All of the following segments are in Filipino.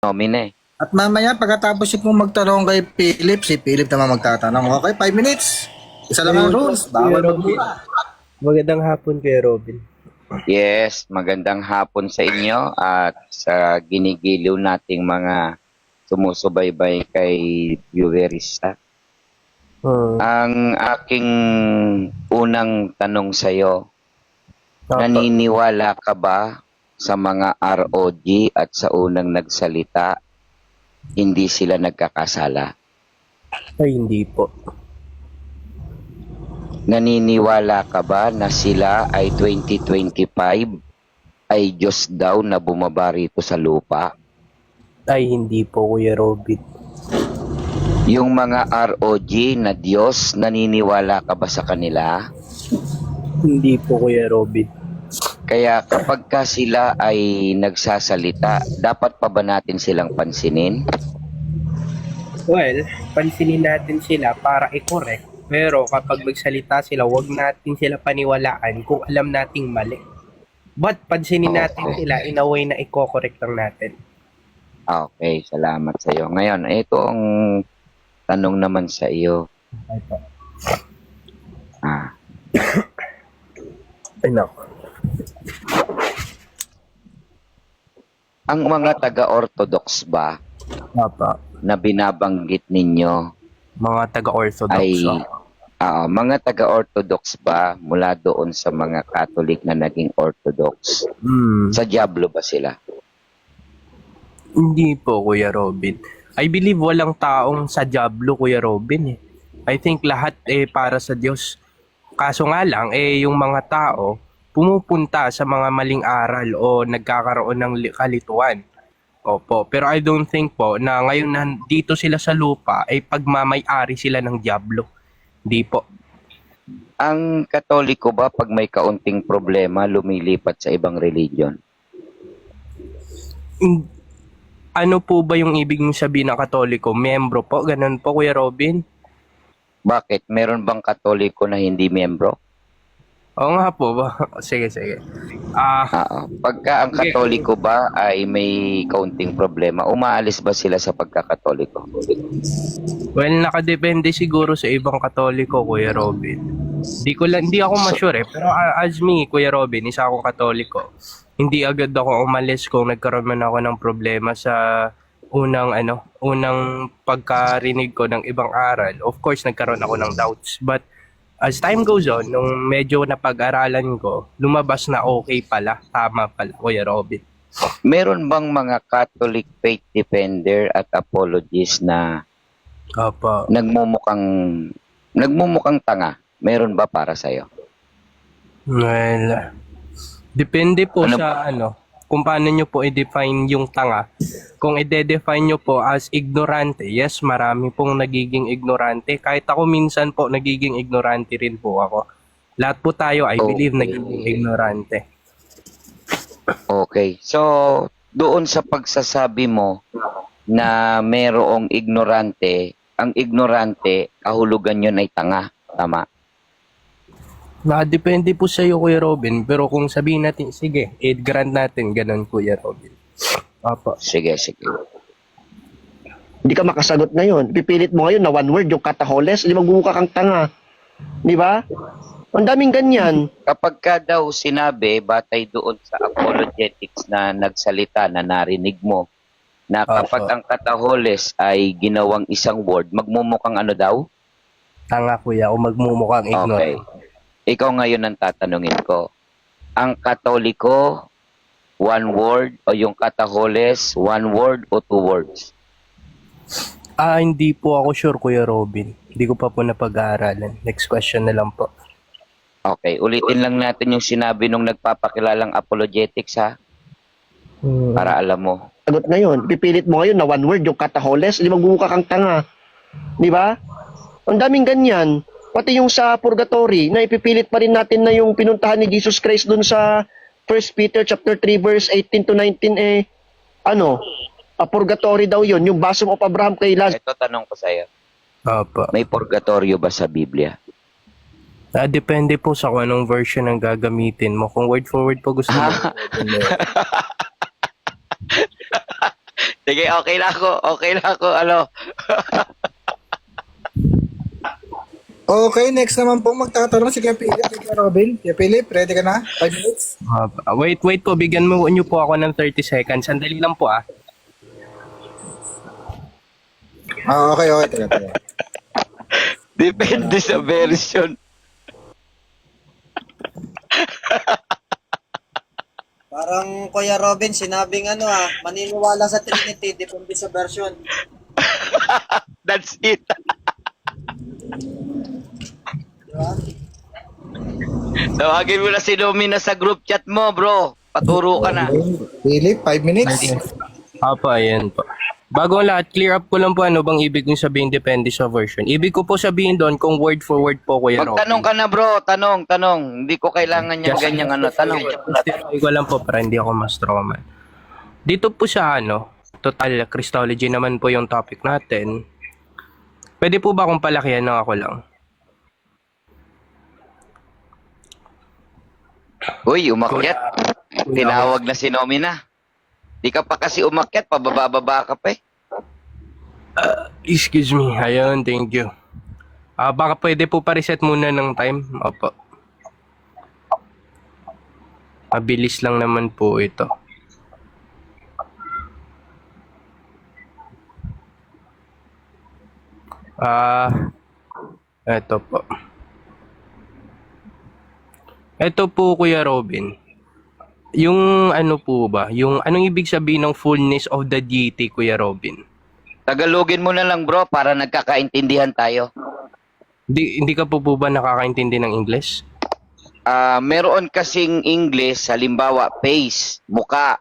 nomine. At mamaya pagkatapos si pong magtanong kay Philip, si Philip naman magtatanong. Okay, 5 minutes. Isa lang ang rules. Bawal magmura. Magandang hapon, Kuya Robin. Yes, magandang hapon sa inyo at sa ginigiliw nating mga sumusubaybay kay viewerista. Ang aking unang tanong sa iyo, naniniwala ka ba sa mga ROG at sa unang nagsalita, hindi sila nagkakasala? Ay, hindi po. Naniniwala ka ba na sila ay 2025 ay Diyos daw na bumaba rito sa lupa? Ay, hindi po, Kuya Robin. Yung mga ROG na Diyos, naniniwala ka ba sa kanila? Hindi po, Kuya Robin. Kaya kapag ka sila ay nagsasalita, dapat pa ba natin silang pansinin? Well, pansinin natin sila para i-correct. Pero kapag magsalita sila, wag natin sila paniwalaan kung alam nating mali. But pansinin natin sila in a way na i-correct lang natin. Okay, salamat sa iyo. Ngayon, ito ang tanong naman sa iyo. Ay, nako. Ang mga taga-Orthodox ba Papa. na binabanggit ninyo Mga taga-Orthodox. ay mga taga-Orthodox ba mula doon sa mga Catholic na naging Orthodox? Sa Diablo ba sila? Hindi po, Kuya Robin. I believe walang taong sa Diablo, Kuya Robin. I think lahat para sa Diyos. Kaso nga lang, yung mga tao pumupunta sa mga maling aral o nagkakaroon ng kalituan. Opo, pero I don't think po na ngayon nandito sila sa lupa ay pagmamay-ari sila ng Diablo. Hindi po. Ang Katoliko ba pag may kaunting problema lumilipat sa ibang religion? Ano po ba yung ibig sabihin ng Katoliko? Membro po? Ganun po, Kuya Robin? Bakit? Meron bang Katoliko na hindi miyembro? Oo nga po ba? Sige, sige. Pagka ang Katoliko ba ay may kaunting problema, umaalis ba sila sa pagkakatoliko? Well, nakadepende siguro sa ibang Katoliko, Kuya Robin. Hindi ako ma-sure pero as me, Kuya Robin, isa akong Katoliko. Hindi agad ako umalis kung nagkaroon man ako ng problema sa unang pagkarinig ko ng ibang aral. Of course, nagkaroon ako ng doubts. But as time goes on, nung medyo napag-aralan ko, lumabas na okay pala, tama pala, Kuya Robin. Meron bang mga Catholic faith defender at apologists na Opo. nagmumukhang tanga? Meron ba para sa'yo? Well, depende po sa kung paano nyo po i-define yung tanga. Kung i-define nyo po as ignorante, yes, marami pong nagiging ignorante. Kahit ako minsan po, nagiging ignorante rin po ako. Lahat po tayo, I believe, nagiging ignorante. Okay. So, doon sa pagsasabi mo na merong ignorante, ang ignorante, kahulugan yun ay tanga. Tama? Depende po sa iyo, Kuya Robin. Pero kung sabihin natin, sige, i-grant natin, ganun, Kuya Robin. Opo. Sige, sige. Hindi ka makasagot ngayon. Pipilit mo ngayon na one word, yung kataholes, hindi magmumukha kang tanga. Di ba? Ang daming ganyan. Kapag ka daw sinabi, batay doon sa apologetics na nagsalita na narinig mo, na kapag ang kataholes ay ginawang isang word, magmumukhang ano daw? Tanga, Kuya, o magmumukhang ignorant. Okay. Ikaw ngayon ang tatanungin ko. Ang Katoliko, one word, o yung kataholes, one word o two words? Hindi po ako sure, Kuya Robin. Hindi ko pa po napag-aaralan. Next question na lang po. Okay, ulitin lang natin yung sinabi nung nagpapakilalang apologetics, ha? Para alam mo. Sagot ngayon. Pipilit mo ngayon na one word, yung kataholes, hindi magmumukha kang tanga. Di ba? Ang daming ganyan. Pati yung sa purgatory, na ipipilit pa rin natin na yung pinuntahan ni Jesus Christ dun sa 1 Peter chapter 3 verse 18 to 19 purgatory daw yon, yung bosom of Abraham kay Lazarus. Ito tanong ko sa'yo. Opo. May purgatorio ba sa Biblia? Depende po sa kung anong version ang gagamitin mo. Kung word for word po gusto mo. Sige, okay na ako. Okay na ako. Ano? Okay, next naman po magtatanong si Kuya Philip, si Kuya Robin. Kuya Philip, ready ka na? 5 minutes? Wait po. Bigyan mo niyo po ako ng 30 seconds. Sandali lang po ah. Okay. Teka. Depende sa version. Parang Kuya Robin, sinabing maniniwala sa Trinity, depende sa version. That's it. Diba? Tawagin mo na si Domina sa group chat mo, bro. Paturo ka na. Philip, 5 minutes. Apo, ayan po. Bago ang lahat, clear up ko lang po ano bang ibig kong sabihin depende sa version. Ibig ko po sabihin doon kung word for word po, Kuya Robin. Magtanong ka na, bro. Tanong. Hindi ko kailangan yung ganyang ano. Tanong. Justify ko lang po para hindi ako ma-strawman. Dito po sa total Christology naman po yung topic natin. Pwede po ba akong palakihan ng ako lang? Uy, umakyat. Tinawag na si Nomina. Di ka pa kasi umakyat, pababa-baba ka pa eh. Excuse me. Ayun, thank you. Baka pwede po pa-reset muna ng time. Opo. Mabilis lang naman po ito. Eto po. Eto po, Kuya Robin. Yung ano po ba? Yung anong ibig sabihin ng fullness of the deity, Kuya Robin? Tagalogin mo na lang, bro, para nagkakaintindihan tayo. Hindi ka po ba nakakaintindi ng English? Meron kasing English, halimbawa, face, muka.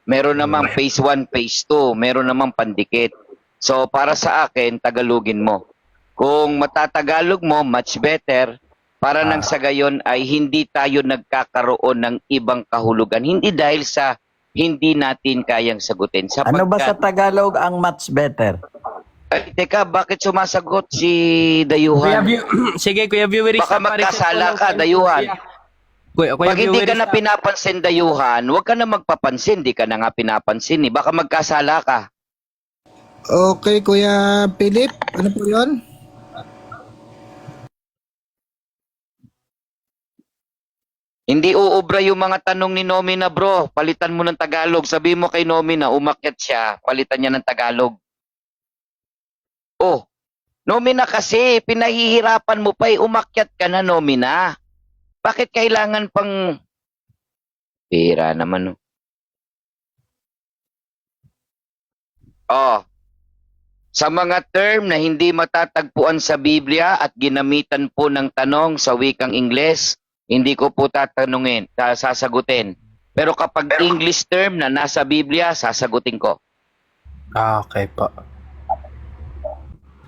Meron namang face 1, face 2. Meron namang pandikit. So, para sa akin, Tagalogin mo. Kung matatagalog mo, much better. Para nang sa gayon ay hindi tayo nagkakaroon ng ibang kahulugan. Hindi dahil sa hindi natin kayang sagutin. Ano ba sa Tagalog ang much better? Ay, teka, bakit sumasagot si Dayuhan? Sige, Kuya Viewer. Baka magkasala ka, Dayuhan. Kuya Pag hindi Viewer, ka na pinapansin, Dayuhan, huwag ka na magpapansin. Di ka na nga pinapansin. Baka magkasala ka. Okay, Kuya Philip, ano po yun? Hindi uubra yung mga tanong ni Nomina, bro. Palitan mo ng Tagalog. Sabi mo kay Nomina, umakyat siya. Palitan niya ng Tagalog. Oh, Nomina kasi, pinahihirapan mo pa umakyat ka na, Nomina. Bakit kailangan pang... Pira naman, no? Oh, sa mga term na hindi matatagpuan sa Biblia at ginamitan po ng tanong sa wikang Ingles, hindi ko po tatanungin, sasagutin. Pero kapag English term na nasa Biblia, sasagutin ko. Okay po.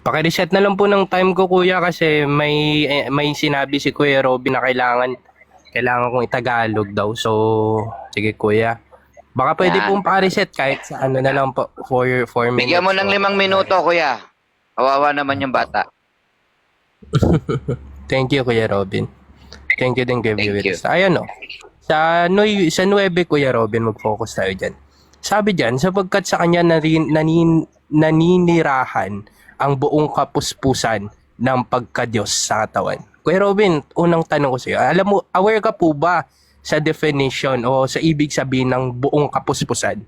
Paki-reset na lang po ng time ko, Kuya, kasi may sinabi si Kuya Robin na kailangan kong itagalog daw. So, sige, Kuya. Baka pwede pong pa-reset kahit sa ano na lang po, 4 minutes. Bigyan mo ng 5 minuto, Kuya. Kawawa naman yung bata. Thank you, Kuya Robin. Thank you din, Kuya Thank Viewers. Ayan o. Sa 9, Kuya Robin, mag-focus tayo dyan. Sabi dyan, sapagkat sa kanya naninirahan ang buong kapuspusan ng pagka-Diyos sa katawan. Kuya Robin, unang tanong ko sa iyo. Alam mo, aware ka po ba sa definition o sa ibig sabihin ng buong kapuspusan?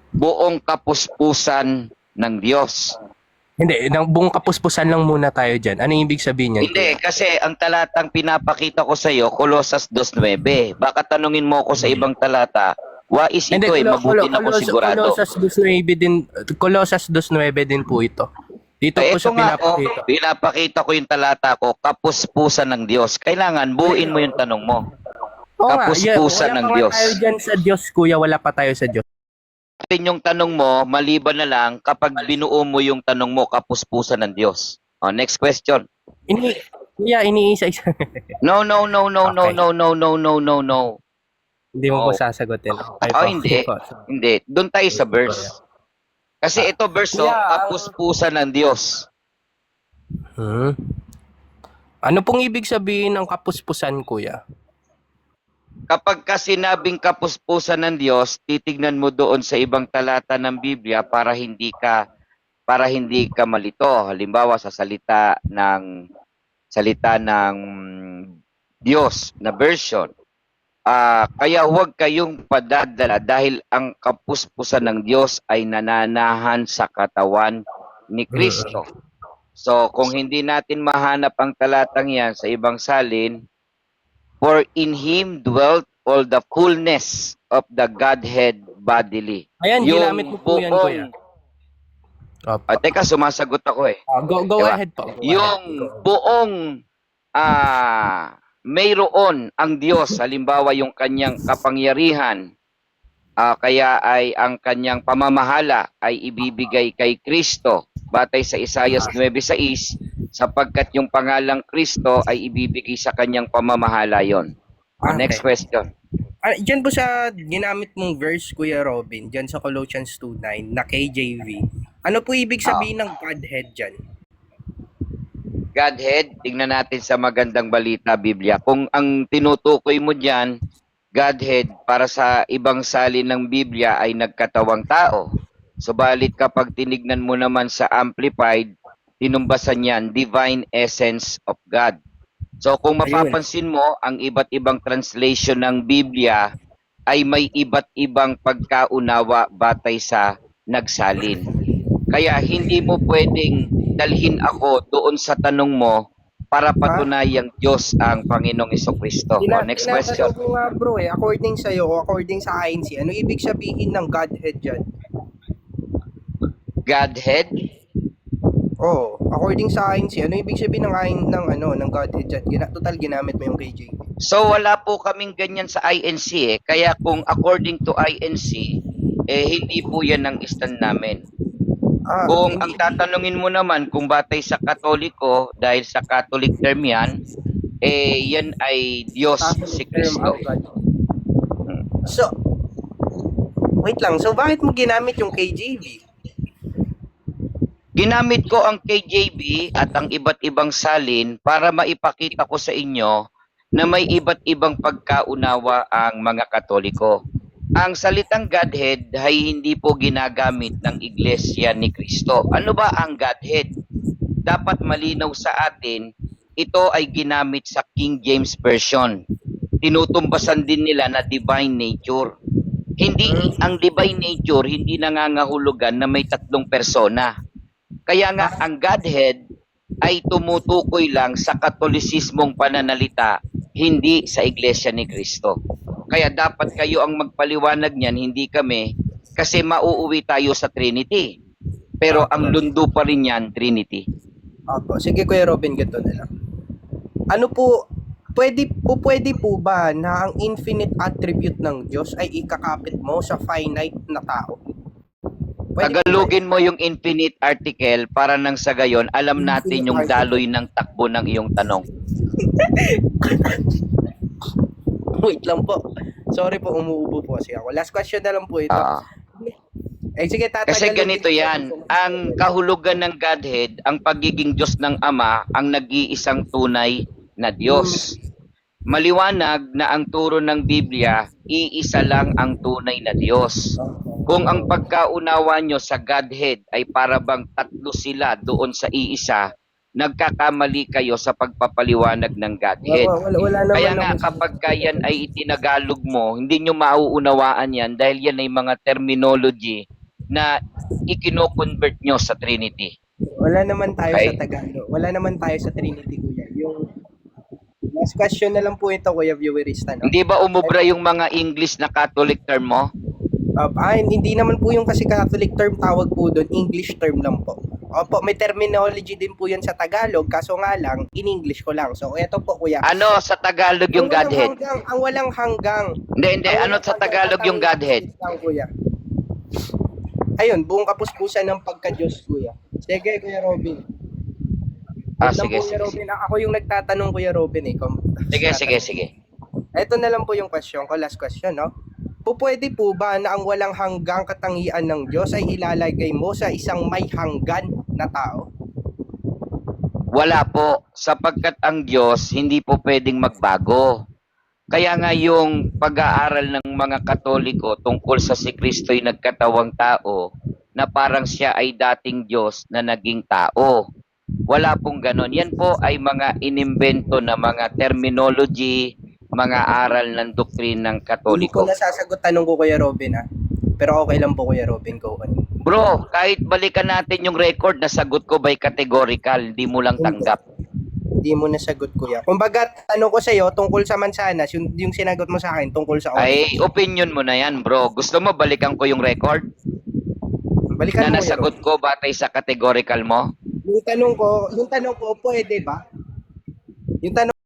Buong kapuspusan ng Diyos. Hindi, ng buong kapuspusan lang muna tayo dyan. Ano yung ibig sabihin niyan? Hindi, kasi ang talatang pinapakita ko sa iyo, Colosas 2.9. Baka tanungin mo ako sa ibang talata, wais ito mabuti na ko sigurado. Colosas 2.9 din po ito. Dito po Ito sa nga, pinapakita. pinapakita ko yung talata ko, kapuspusan ng Diyos. Kailangan buuin mo yung tanong mo. Oo nga, Kapuspusan ng wala pa Diyos. tayo dyan sa Diyos, Kuya. Wala pa tayo sa Diyos. Yung tanong mo, maliban na lang kapag binuo mo yung tanong mo, kapuspusan ng Diyos. Oh, next question. Kuya, iniisa-isa. No. Hindi mo po Oh. sasagutin. Okay, Oh, po. hindi. Okay po. Hindi. Doon tayo sa verse. Kasi ito verse, kapuspusan ng Diyos. Ano pong ibig sabihin ng kapuspusan, Kuya? Kapag ka sinabing kapuspusan ng Diyos, titignan mo doon sa ibang talata ng Biblia para hindi ka malito. Halimbawa sa salita ng Diyos na version. Kaya huwag kayong padadala dahil ang kapuspusan ng Diyos ay nananahan sa katawan ni Kristo. So kung hindi natin mahanap ang talatang yan sa ibang salin, for in Him dwelt all the fullness of the Godhead bodily. Ayan, ginamit mo po yan, kuya. Opo. Teka, sumasagot ako eh. Go Diba? ahead po. Yung buong mayroon ang Diyos, halimbawa yung kanyang kapangyarihan, kaya ay ang kanyang pamamahala ay ibibigay kay Kristo batay sa Isaiah 9:6 sapagkat yung pangalang Kristo ay ibibigay sa kanyang pamamahala yon. Next question. Diyan po sa ginamit mong verse, Kuya Robin, diyan sa Colossians 2:9 na KJV. Ano po ibig sabihin ng Godhead diyan? Godhead, tingnan natin sa magandang balita Biblia. Kung ang tinutukoy mo diyan, Godhead para sa ibang salin ng Biblia ay nagkatawang tao. Subalit kapag tinignan mo naman sa Amplified, tinumbasan niyan divine essence of God. So kung mapapansin mo, ang iba't ibang translation ng Biblia ay may iba't ibang pagkaunawa batay sa nagsalin. Kaya hindi mo pwedeng dalhin ako doon sa tanong mo para patunayang Diyos ang Panginoong Jesucristo. Next question. Tinatanong ko nga bro according sa iyo, according sa INC, ano ibig sabihin ng Godhead diyan? Godhead? According sa INC, ano ibig sabihin ng Godhead diyan? Total ginamit mo yung KJV. So wala po kaming ganyan sa INC Kaya kung according to INC, hindi po yan ang stand namin. Kung ang tatanungin mo naman kung batay sa Katoliko, dahil sa Catholic term yan, yan ay Diyos si Kristo. So, wait lang. So, bakit mo ginamit yung KJV? Ginamit ko ang KJV at ang iba't ibang salin para maipakita ko sa inyo na may iba't ibang pagkaunawa ang mga Katoliko. Ang salitang Godhead ay hindi po ginagamit ng Iglesia ni Kristo. Ano ba ang Godhead? Dapat malinaw sa atin, ito ay ginamit sa King James Version. Tinutumbasan din nila na divine nature. Ang divine nature hindi nangangahulugan na may tatlong persona. Kaya nga ang Godhead ay tumutukoy lang sa Katolisismong pananalita, hindi sa Iglesia ni Kristo. Kaya dapat kayo ang magpaliwanag niyan, hindi kami, kasi mauuwi tayo sa Trinity. Pero ang lundo pa rin yan, Trinity. Opo. Sige, Kuya Robin, ganito na lang. Ano po, pwede po ba na ang infinite attribute ng Diyos ay ikakapit mo sa finite na tao? Tagalugin mo yung infinite article para nang sa gayon, alam natin yung daloy ng takbo ng iyong tanong. Wait lang po. Sorry po, umuubo po kasi ako. Last question na lang po ito. Sige, Kasi ganito yan, ang kahulugan ng Godhead, ang pagiging Diyos ng Ama, ang nag-iisang tunay na Diyos. Maliwanag na ang turo ng Biblia, iisa lang ang tunay na Diyos. Kung ang pagkaunawa nyo sa Godhead ay parabang tatlo sila doon sa iisa, nagkakamali kayo sa pagpapaliwanag ng Godhead. Kaya nga kapag yan ay itinagalog mo, hindi nyo mauunawaan yan dahil yan ay mga terminology na ikino-convert nyo sa Trinity. Wala naman tayo sa Tagalog. Wala naman tayo sa Trinity, Kuya. Yung last question na lang po ito, Kuya Viewerista. No? Hindi ba umubra yung mga English na Catholic term mo? Hindi naman po yung kasi Catholic term tawag po doon, English term lang po. Opo, may terminology din po yan sa Tagalog, kaso nga lang, in English ko lang. So, eto po, Kuya. Ano sa Tagalog yung Godhead? Ang walang hanggang. Hindi. Ano sa Tagalog yung Godhead? Kuya. Ayun, buong kapuspusan ng pagka-Diyos, Kuya. Sige, Kuya Robin. Sige. Robin. Ako yung nagtatanong, Kuya Robin. Sige. Ito na lang po yung question ko, last question, no? Pwede po ba na ang walang hanggang katangian ng Diyos ay ilalagay mo sa isang may hanggan na tao? Wala po, sapagkat ang Diyos hindi po pwedeng magbago. Kaya nga yung pag-aaral ng mga Katoliko tungkol sa si Kristo'y nagkatawang tao, na parang siya ay dating Diyos na naging tao. Wala pong ganon. Yan po ay mga inimbento na mga terminology, mga aral ng doktrin ng Hindi ko Katoliko. nasasagot tanong ko, Kuya Robin, ah. Pero okay lang po, Kuya Robin, go on. Bro, kahit balikan natin yung record, nasagot ko by categorical, hindi mo lang tanggap. Hindi mo nasagot, Kuya. Kumbaga, tanong ko sa'yo, tungkol sa mansanas, yung sinagot mo sa akin, tungkol sa Ay, opinion mo na yan, bro. Gusto mo balikan ko yung record Balikan na mo, Kuya nasagot ko batay sa categorical mo? Robin. Yung tanong ko, pwede ba? Yung tanong